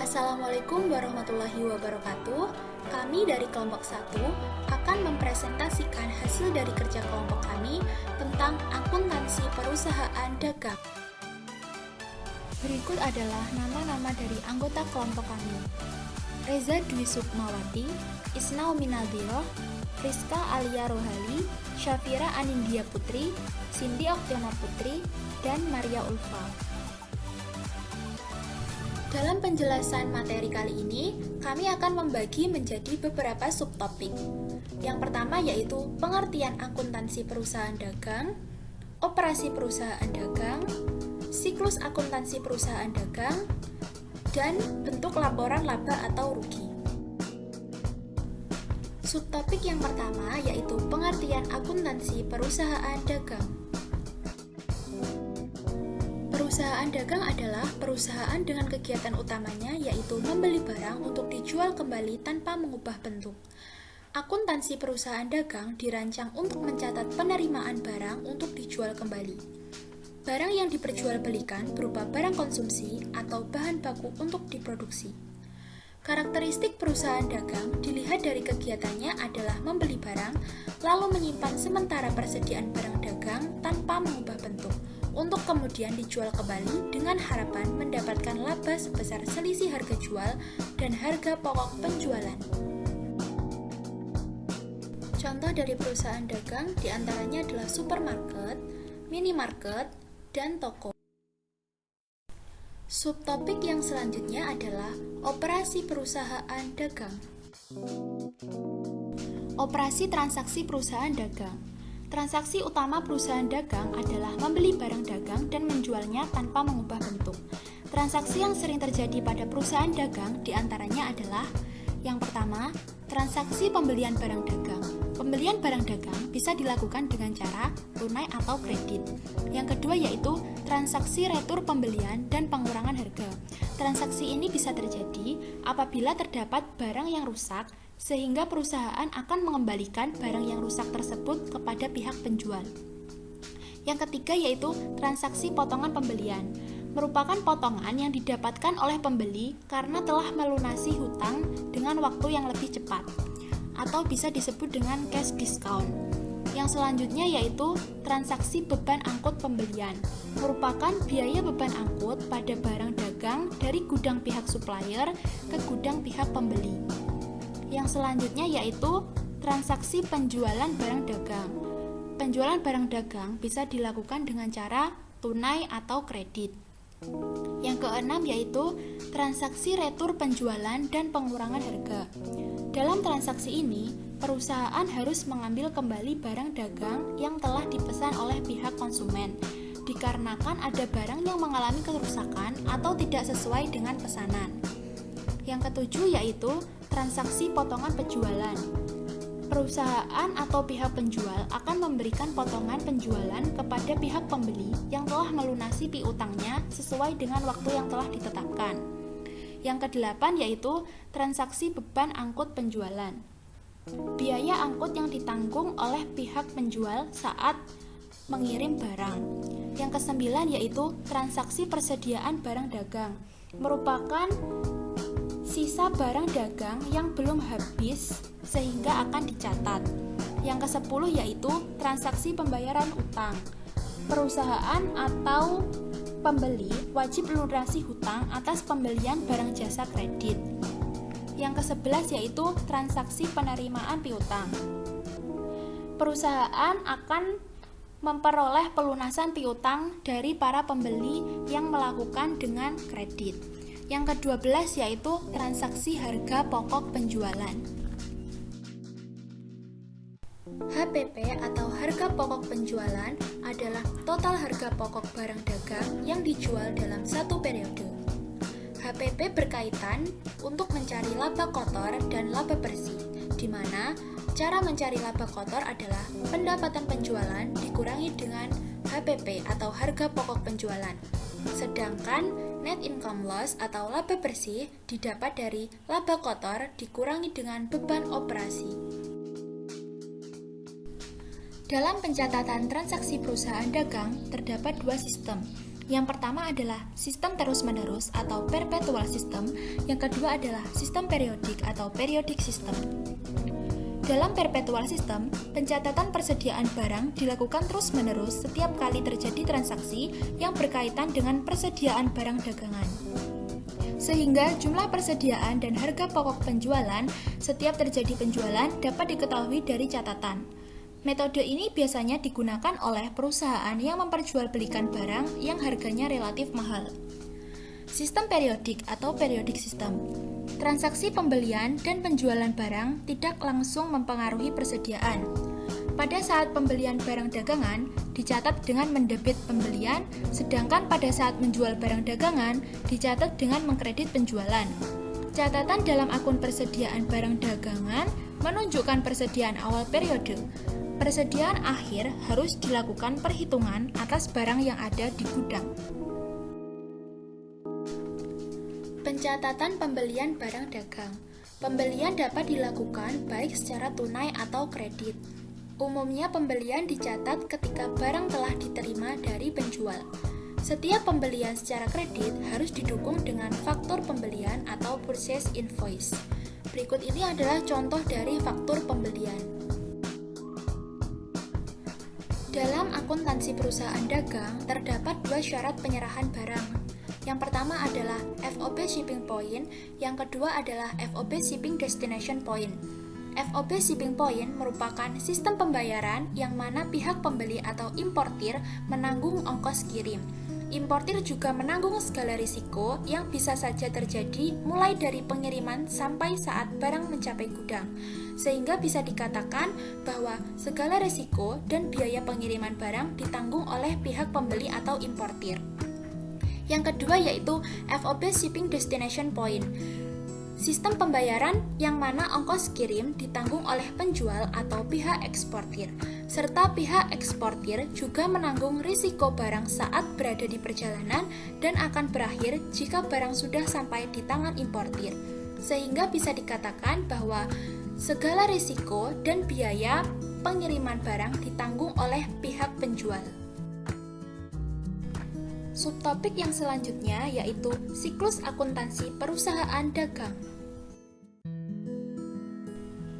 Assalamualaikum warahmatullahi wabarakatuh. Kami dari kelompok 1 akan mempresentasikan hasil dari kerja kelompok kami tentang akuntansi perusahaan dagang. Berikut adalah nama-nama dari anggota kelompok kami: Reza Dwi Sukmawati, Isnau Minaldiroh, Rizka Alia Rohali, Syafira Anindya Putri, Cindy Oktiana Putri, dan Maria Ulfa. Dalam penjelasan materi kali ini, kami akan membagi menjadi beberapa subtopik. Yang pertama yaitu pengertian akuntansi perusahaan dagang, operasi perusahaan dagang, siklus akuntansi perusahaan dagang, dan bentuk laporan laba atau rugi. Subtopik yang pertama yaitu pengertian akuntansi perusahaan dagang. Perusahaan dagang adalah perusahaan dengan kegiatan utamanya yaitu membeli barang untuk dijual kembali tanpa mengubah bentuk. Akuntansi perusahaan dagang dirancang untuk mencatat penerimaan barang untuk dijual kembali. Barang yang diperjualbelikan berupa barang konsumsi atau bahan baku untuk diproduksi. Karakteristik perusahaan dagang dilihat dari kegiatannya adalah membeli barang, lalu menyimpan sementara persediaan barang dagang tanpa mengubah bentuk, untuk kemudian dijual kembali dengan harapan mendapatkan laba sebesar selisih harga jual dan harga pokok penjualan. Contoh dari perusahaan dagang diantaranya adalah supermarket, minimarket, dan toko. Subtopik yang selanjutnya adalah operasi perusahaan dagang. Operasi transaksi perusahaan dagang. Transaksi utama perusahaan dagang adalah membeli barang dagang dan menjualnya tanpa mengubah bentuk. Transaksi yang sering terjadi pada perusahaan dagang diantaranya adalah: yang pertama, transaksi pembelian barang dagang. Pembelian barang dagang bisa dilakukan dengan cara tunai atau kredit. Yang kedua yaitu transaksi retur pembelian dan pengurangan harga. Transaksi ini bisa terjadi apabila terdapat barang yang rusak, sehingga perusahaan akan mengembalikan barang yang rusak tersebut kepada pihak penjual. Yang ketiga yaitu transaksi potongan pembelian. Merupakan potongan yang didapatkan oleh pembeli karena telah melunasi hutang dengan waktu yang lebih cepat, atau bisa disebut dengan cash discount. Yang selanjutnya yaitu transaksi beban angkut pembelian. Merupakan biaya beban angkut pada barang dagang dari gudang pihak supplier ke gudang pihak pembeli. Yang selanjutnya yaitu transaksi penjualan barang dagang. Penjualan barang dagang bisa dilakukan dengan cara tunai atau kredit. Yang keenam yaitu transaksi retur penjualan dan pengurangan harga. Dalam transaksi ini, perusahaan harus mengambil kembali barang dagang yang telah dipesan oleh pihak konsumen, dikarenakan ada barang yang mengalami kerusakan atau tidak sesuai dengan pesanan. Yang ketujuh yaitu transaksi potongan penjualan. Perusahaan atau pihak penjual akan memberikan potongan penjualan kepada pihak pembeli yang telah melunasi piutangnya sesuai dengan waktu yang telah ditetapkan. Yang kedelapan yaitu transaksi beban angkut penjualan. Biaya angkut yang ditanggung oleh pihak penjual saat mengirim barang. Yang kesembilan yaitu transaksi persediaan barang dagang. Merupakan sisa barang dagang yang belum habis sehingga akan dicatat. Yang ke-10 yaitu transaksi pembayaran utang. Perusahaan atau pembeli wajib melunasi hutang atas pembelian barang jasa kredit. Yang ke-11 yaitu transaksi penerimaan piutang. Perusahaan akan memperoleh pelunasan piutang dari para pembeli yang melakukan dengan kredit. Yang ke-12 yaitu transaksi harga pokok penjualan. HPP atau harga pokok penjualan adalah total harga pokok barang dagang yang dijual dalam satu periode. HPP berkaitan untuk mencari laba kotor dan laba bersih, di mana cara mencari laba kotor adalah pendapatan penjualan dikurangi dengan HPP atau harga pokok penjualan. Sedangkan net income loss atau laba bersih didapat dari laba kotor dikurangi dengan beban operasi. Dalam pencatatan transaksi perusahaan dagang terdapat dua sistem. Yang pertama adalah sistem terus-menerus atau perpetual system, yang kedua adalah sistem periodik atau periodic system. Dalam perpetual system, pencatatan persediaan barang dilakukan terus-menerus setiap kali terjadi transaksi yang berkaitan dengan persediaan barang dagangan. Sehingga jumlah persediaan dan harga pokok penjualan setiap terjadi penjualan dapat diketahui dari catatan. Metode ini biasanya digunakan oleh perusahaan yang memperjualbelikan barang yang harganya relatif mahal. Sistem periodik atau periodic system. Transaksi pembelian dan penjualan barang tidak langsung mempengaruhi persediaan. Pada saat pembelian barang dagangan, dicatat dengan mendebit pembelian, sedangkan pada saat menjual barang dagangan, dicatat dengan mengkredit penjualan. Catatan dalam akun persediaan barang dagangan menunjukkan persediaan awal periode. Persediaan akhir harus dilakukan perhitungan atas barang yang ada di gudang. Pencatatan pembelian barang dagang. Pembelian dapat dilakukan baik secara tunai atau kredit. Umumnya pembelian dicatat ketika barang telah diterima dari penjual. Setiap pembelian secara kredit harus didukung dengan faktur pembelian atau purchase invoice. Berikut ini adalah contoh dari faktur pembelian. Dalam akuntansi perusahaan dagang, terdapat dua syarat penyerahan barang. Yang pertama adalah FOB Shipping Point, yang kedua adalah FOB Shipping Destination Point. FOB Shipping Point merupakan sistem pembayaran yang mana pihak pembeli atau importir menanggung ongkos kirim. Importir juga menanggung segala risiko yang bisa saja terjadi mulai dari pengiriman sampai saat barang mencapai gudang. Sehingga bisa dikatakan bahwa segala risiko dan biaya pengiriman barang ditanggung oleh pihak pembeli atau importir. Yang kedua yaitu FOB Shipping Destination Point. Sistem pembayaran yang mana ongkos kirim ditanggung oleh penjual atau pihak eksportir, serta pihak eksportir juga menanggung risiko barang saat berada di perjalanan dan akan berakhir jika barang sudah sampai di tangan importir. Sehingga bisa dikatakan bahwa segala risiko dan biaya pengiriman barang ditanggung oleh pihak penjual. Subtopik yang selanjutnya yaitu siklus akuntansi perusahaan dagang.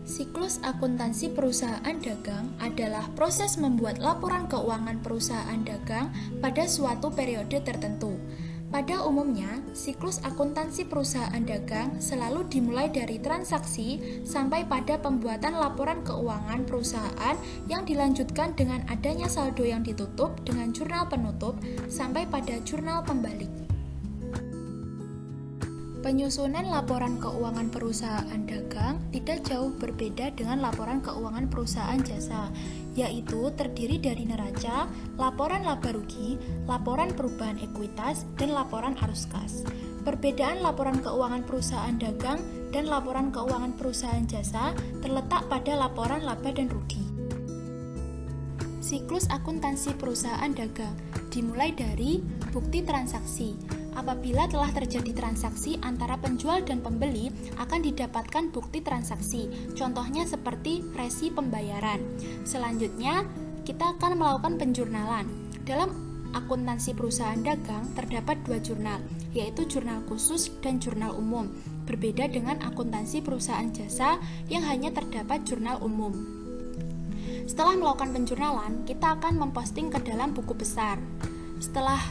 Siklus akuntansi perusahaan dagang adalah proses membuat laporan keuangan perusahaan dagang pada suatu periode tertentu. Pada umumnya, siklus akuntansi perusahaan dagang selalu dimulai dari transaksi sampai pada pembuatan laporan keuangan perusahaan yang dilanjutkan dengan adanya saldo yang ditutup dengan jurnal penutup sampai pada jurnal pembalik. Penyusunan laporan keuangan perusahaan dagang tidak jauh berbeda dengan laporan keuangan perusahaan jasa, yaitu terdiri dari neraca, laporan laba rugi, laporan perubahan ekuitas, dan laporan arus kas. Perbedaan laporan keuangan perusahaan dagang dan laporan keuangan perusahaan jasa terletak pada laporan laba dan rugi. Siklus akuntansi perusahaan dagang dimulai dari bukti transaksi. Apabila telah terjadi transaksi antara penjual dan pembeli, akan didapatkan bukti transaksi. Contohnya seperti resi pembayaran. Selanjutnya, kita akan melakukan penjurnalan. Dalam akuntansi perusahaan dagang terdapat dua jurnal, yaitu jurnal khusus dan jurnal umum. Berbeda dengan akuntansi perusahaan jasa yang hanya terdapat jurnal umum. Setelah melakukan penjurnalan, kita akan memposting ke dalam buku besar. Setelah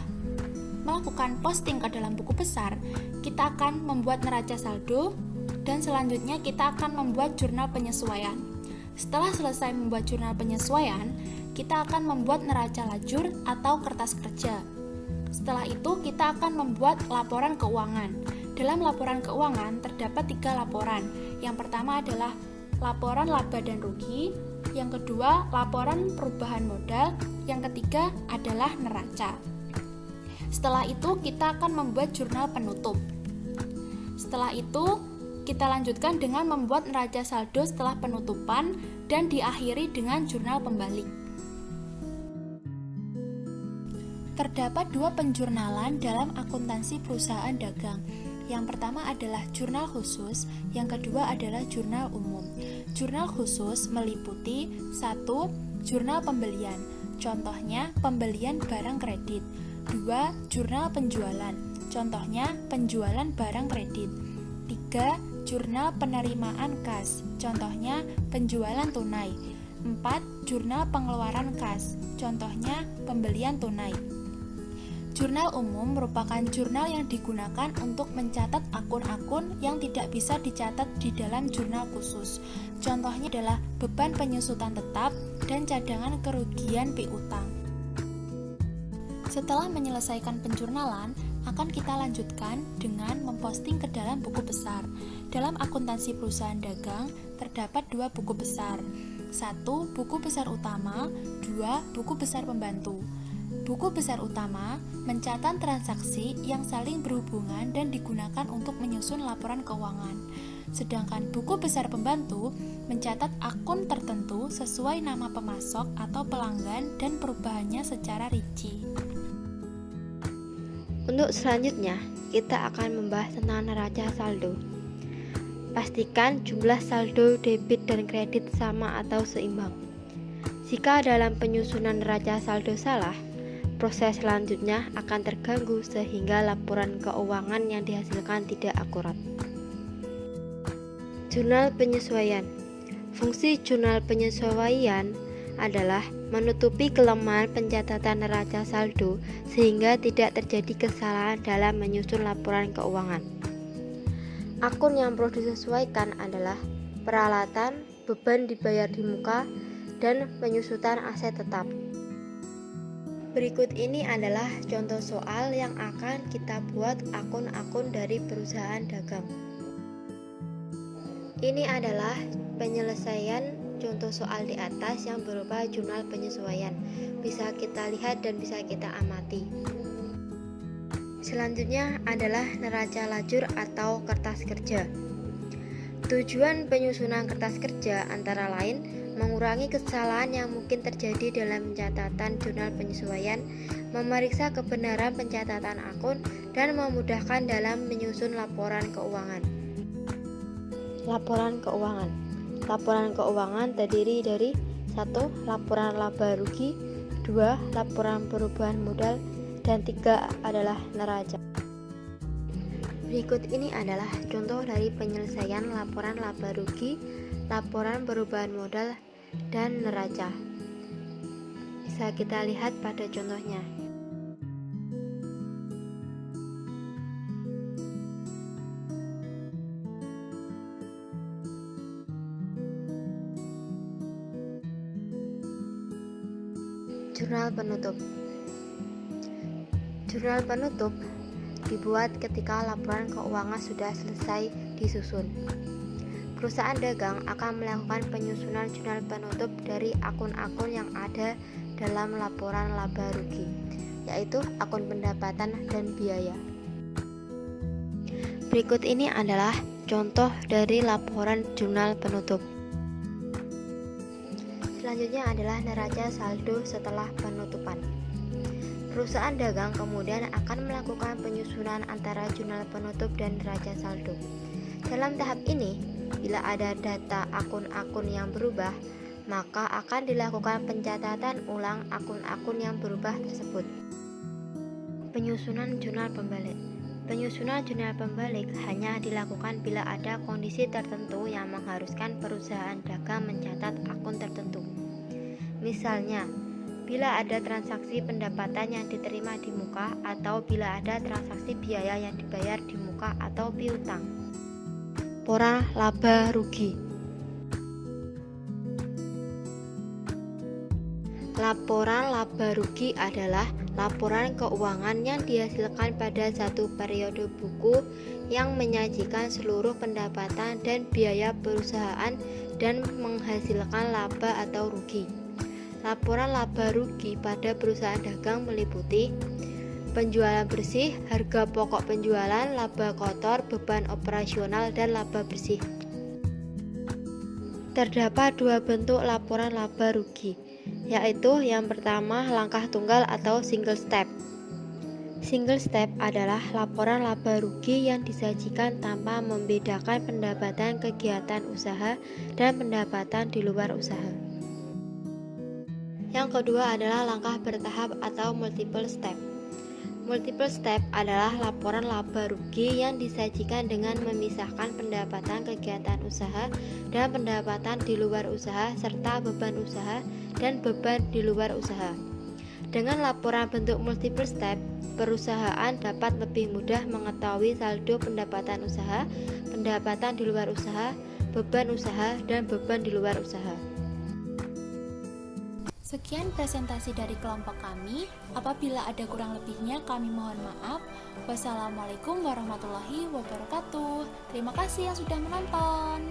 melakukan posting ke dalam buku besar, kita akan membuat neraca saldo dan selanjutnya kita akan membuat jurnal penyesuaian. Setelah selesai membuat jurnal penyesuaian, kita akan membuat neraca lajur atau kertas kerja. Setelah itu kita akan membuat laporan keuangan. Dalam laporan keuangan terdapat 3 laporan. Yang pertama adalah laporan laba dan rugi, yang kedua laporan perubahan modal, yang ketiga adalah neraca. Setelah itu kita akan membuat jurnal penutup. Setelah itu kita lanjutkan dengan membuat neraca saldo setelah penutupan dan diakhiri dengan jurnal pembalik. Terdapat 2 penjurnalan dalam akuntansi perusahaan dagang. Yang pertama adalah jurnal khusus, yang kedua adalah jurnal umum. Jurnal khusus meliputi 1. Jurnal pembelian. Contohnya pembelian barang kredit. 2. Jurnal penjualan. Contohnya penjualan barang kredit. 3. Jurnal penerimaan kas. Contohnya penjualan tunai. 4. Jurnal pengeluaran kas. Contohnya pembelian tunai. Jurnal umum merupakan jurnal yang digunakan untuk mencatat akun-akun yang tidak bisa dicatat di dalam jurnal khusus. Contohnya adalah beban penyusutan tetap dan cadangan kerugian piutang. Setelah menyelesaikan penjurnalan, akan kita lanjutkan dengan memposting ke dalam buku besar. Dalam akuntansi perusahaan dagang, terdapat 2 buku besar. 1. Buku besar utama, 2. Buku besar pembantu. Buku besar utama mencatat transaksi yang saling berhubungan dan digunakan untuk menyusun laporan keuangan. Sedangkan buku besar pembantu mencatat akun tertentu sesuai nama pemasok atau pelanggan dan perubahannya secara rinci. Untuk selanjutnya, kita akan membahas tentang neraca saldo. Pastikan jumlah saldo debit dan kredit sama atau seimbang. Jika dalam penyusunan neraca saldo salah, proses selanjutnya akan terganggu sehingga laporan keuangan yang dihasilkan tidak akurat. Jurnal penyesuaian. Fungsi jurnal penyesuaian adalah menutupi kelemahan pencatatan neraca saldo sehingga tidak terjadi kesalahan dalam menyusun laporan keuangan. Akun yang perlu disesuaikan adalah peralatan, beban dibayar di muka, dan penyusutan aset tetap. Berikut ini adalah contoh soal yang akan kita buat akun-akun dari perusahaan dagang. Ini adalah penyelesaian contoh soal di atas yang berupa jurnal penyesuaian. Bisa kita lihat dan bisa kita amati. Selanjutnya adalah neraca lajur atau kertas kerja. Tujuan penyusunan kertas kerja antara lain mengurangi kesalahan yang mungkin terjadi dalam pencatatan jurnal penyesuaian, memeriksa kebenaran pencatatan akun, dan memudahkan dalam menyusun laporan keuangan. Laporan keuangan. Laporan keuangan terdiri dari 1. Laporan laba rugi, 2. Laporan perubahan modal, dan 3 adalah neraca. Berikut ini adalah contoh dari penyelesaian laporan laba rugi, laporan perubahan modal, dan neraca. Bisa kita lihat pada contohnya. Jurnal penutup. Jurnal penutup dibuat ketika laporan keuangan sudah selesai disusun. Perusahaan dagang akan melakukan penyusunan jurnal penutup dari akun-akun yang ada dalam laporan laba rugi, yaitu akun pendapatan dan biaya. Berikut ini adalah contoh dari laporan jurnal penutup. Selanjutnya adalah neraca saldo setelah penutupan. Perusahaan dagang kemudian akan melakukan penyusunan antara jurnal penutup dan neraca saldo. Dalam tahap ini, bila ada data akun-akun yang berubah, maka akan dilakukan pencatatan ulang akun-akun yang berubah tersebut. Penyusunan jurnal pembalik. Penyusunan jurnal pembalik hanya dilakukan bila ada kondisi tertentu yang mengharuskan perusahaan dagang mencatat akun tertentu. Misalnya, bila ada transaksi pendapatan yang diterima di muka atau bila ada transaksi biaya yang dibayar di muka atau piutang. Laporan laba rugi. Laporan laba rugi adalah laporan keuangan yang dihasilkan pada satu periode buku yang menyajikan seluruh pendapatan dan biaya perusahaan dan menghasilkan laba atau rugi. Laporan laba rugi pada perusahaan dagang meliputi penjualan bersih, harga pokok penjualan, laba kotor, beban operasional, dan laba bersih. Terdapat 2 bentuk laporan laba rugi, yaitu yang pertama langkah tunggal atau single step. Single step adalah laporan laba rugi yang disajikan tanpa membedakan pendapatan kegiatan usaha dan pendapatan di luar usaha. Yang kedua adalah langkah bertahap atau multiple step. Multiple step adalah laporan laba rugi yang disajikan dengan memisahkan pendapatan kegiatan usaha dan pendapatan di luar usaha serta beban usaha dan beban di luar usaha. Dengan laporan bentuk multiple step, perusahaan dapat lebih mudah mengetahui saldo pendapatan usaha, pendapatan di luar usaha, beban usaha, dan beban di luar usaha. Sekian presentasi dari kelompok kami. Apabila ada kurang lebihnya, kami mohon maaf. Wassalamualaikum warahmatullahi wabarakatuh. Terima kasih yang sudah menonton.